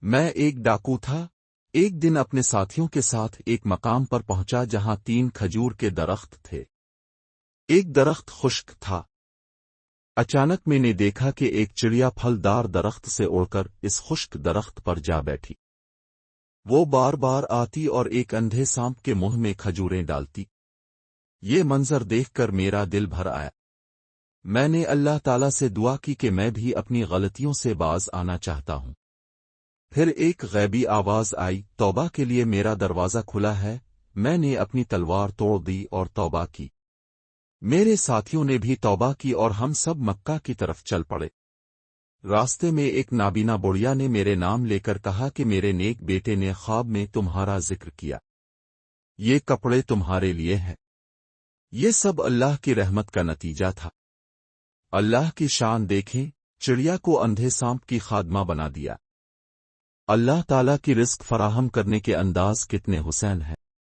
میں ایک ڈاکو تھا۔ ایک دن اپنے ساتھیوں کے ساتھ ایک مقام پر پہنچا جہاں 3 کھجور کے درخت تھے۔ ایک درخت خشک تھا۔ اچانک میں نے دیکھا کہ ایک چڑیا پھلدار درخت سے اڑ کر اس خشک درخت پر جا بیٹھی۔ وہ بار بار آتی اور ایک اندھے سانپ کے منہ میں کھجوریں ڈالتی۔ یہ منظر دیکھ کر میرا دل بھر آیا۔ میں نے اللہ تعالیٰ سے دعا کی کہ میں بھی اپنی غلطیوں سے باز آنا چاہتا ہوں۔ پھر ایک غیبی آواز آئی، توبہ کے لیے میرا دروازہ کھلا ہے۔ میں نے اپنی تلوار توڑ دی اور توبہ کی۔ میرے ساتھیوں نے بھی توبہ کی اور ہم سب مکہ کی طرف چل پڑے۔ راستے میں ایک نابینا بڑھیا نے میرے نام لے کر کہا کہ میرے نیک بیٹے نے خواب میں تمہارا ذکر کیا۔ یہ کپڑے تمہارے لیے ہیں۔ یہ سب اللہ کی رحمت کا نتیجہ تھا۔ اللہ کی شان دیکھیں، چڑیا کو اندھے سانپ کی خادمہ بنا دیا۔ اللہ تعالیٰ کی رزق فراہم کرنے کے انداز کتنے حسین ہیں۔